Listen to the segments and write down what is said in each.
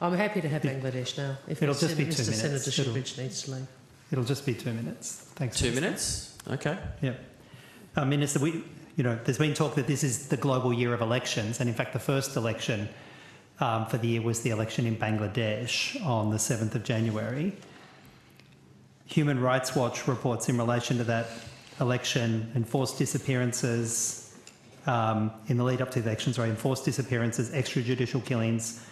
I'm happy to have Bangladesh now. If It'll just be 2 Mr. minutes. Senator Shipridge needs to leave. It'll just be 2 minutes. Thanks. 2 minutes? Okay. Yeah. Minister, there's been talk that this is the global year of elections, and in fact the first election for the year was the election in Bangladesh on the 7th of January. Human Rights Watch reports in relation to that election enforced disappearances in the lead up to the elections, or enforced disappearances, extrajudicial killings,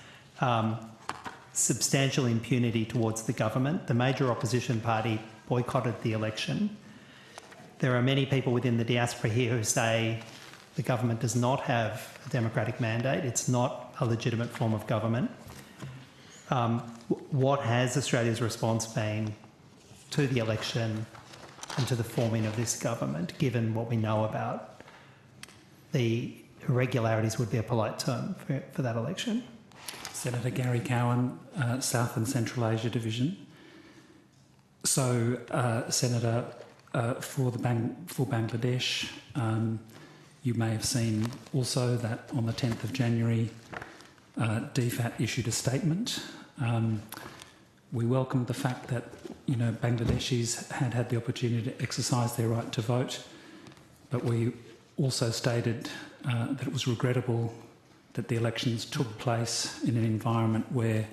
substantial impunity towards the government. The major opposition party boycotted the election. There are many people within the diaspora here who say the government does not have a democratic mandate. It's not a legitimate form of government. What has Australia's response been to the election and to the forming of this government, given what we know about the irregularities, would be a polite term for that election? Senator Gary Cowan, South and Central Asia Division. So, Senator, for Bangladesh, you may have seen also that on the 10th of January, DFAT issued a statement. We welcomed the fact that Bangladeshis had the opportunity to exercise their right to vote, but we also stated that it was regrettable that the elections took place in an environment where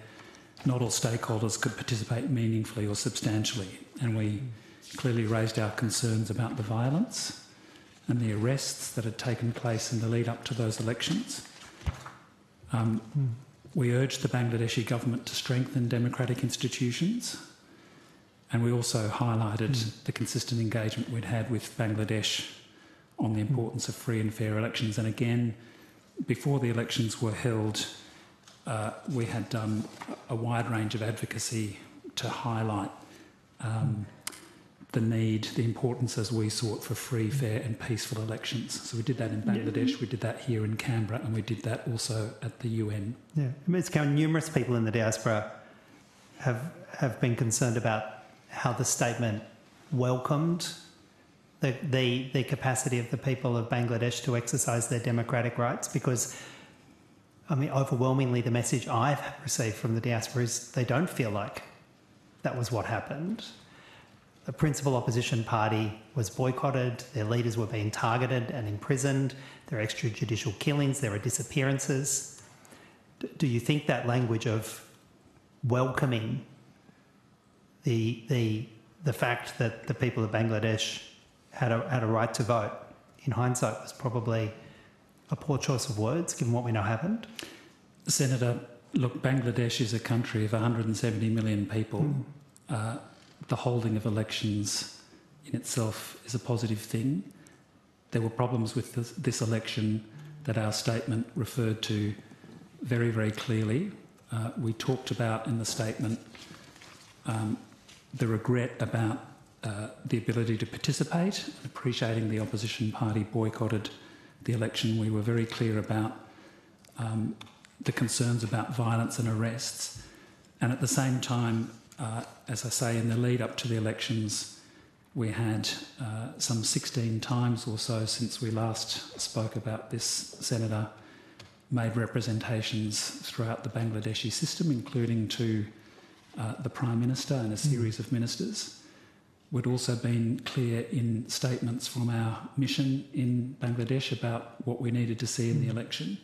not all stakeholders could participate meaningfully or substantially, and we clearly raised our concerns about the violence and the arrests that had taken place in the lead up to those elections. We urged the Bangladeshi government to strengthen democratic institutions, and we also highlighted the consistent engagement we'd had with Bangladesh on the importance of free and fair elections. And again, before the elections were held, we had done a wide range of advocacy to highlight the importance as we sought for free, fair and peaceful elections. So we did that in Bangladesh, we did that here in Canberra, and we did that also at the UN. Yeah, Ms. Cowan, numerous people in the diaspora have been concerned about how the statement welcomed the capacity of the people of Bangladesh to exercise their democratic rights, because, overwhelmingly the message I've received from the diaspora is they don't feel like that was what happened. The principal opposition party was boycotted, their leaders were being targeted and imprisoned, there are extrajudicial killings, there are disappearances. Do you think that language of welcoming the fact that the people of Bangladesh had a right to vote, in hindsight, was probably a poor choice of words, given what we know happened? Senator, look, Bangladesh is a country of 170 million people. The holding of elections in itself is a positive thing. There were problems with this election that our statement referred to very, very clearly. We talked about in the statement the regret about the ability to participate, appreciating the opposition party boycotted the election. We were very clear about the concerns about violence and arrests. And at the same time, as I say, in the lead up to the elections, we had some 16 times or so since we last spoke about this, Senator, made representations throughout the Bangladeshi system, including to the Prime Minister and a series of ministers. We'd also been clear in statements from our mission in Bangladesh about what we needed to see in the election.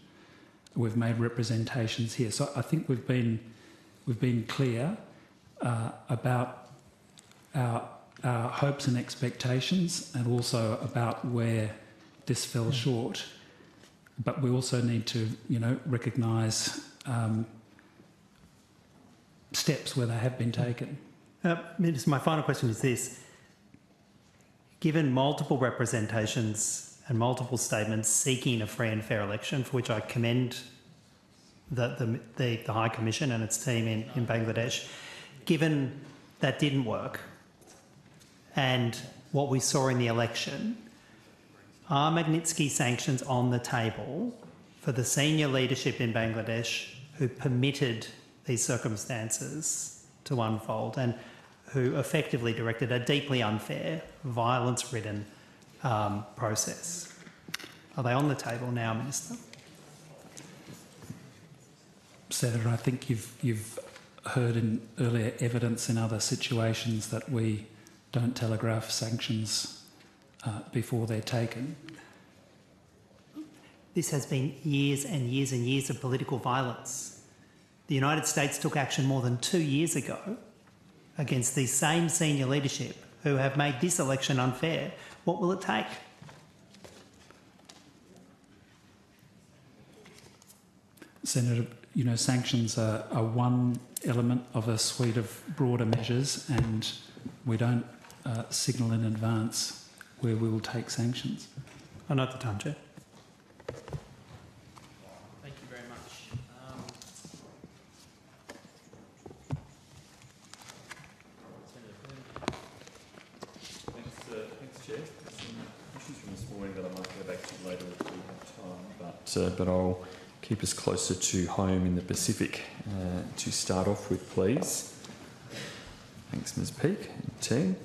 We've made representations here. So I think we've been clear about our hopes and expectations, and also about where this fell short. But we also need to, recognise steps where they have been taken. My final question is this. Given multiple representations and multiple statements seeking a free and fair election, for which I commend the High Commission and its team in Bangladesh, given that didn't work and what we saw in the election, are Magnitsky sanctions on the table for the senior leadership in Bangladesh who permitted these circumstances to unfold and who effectively directed a deeply unfair, violence-ridden process? Are they on the table now, Minister? Senator, I think you've heard in earlier evidence in other situations that we don't telegraph sanctions before they're taken. This has been years and years and years of political violence. The United States took action more than 2 years ago against the same senior leadership who have made this election unfair. What will it take? Senator, sanctions are one element of a suite of broader measures, and we don't signal in advance where we will take sanctions. I note the time, Chair. Thank you very much. Thanks, Chair. Some issues from this morning that I might go back to later if we have time, but I'll keep us closer to home in the Pacific to start off with, please. Thanks, Ms. Peake and team.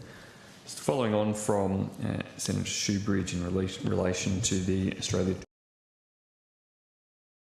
Just following on from Senator Shoebridge in relation to the Australia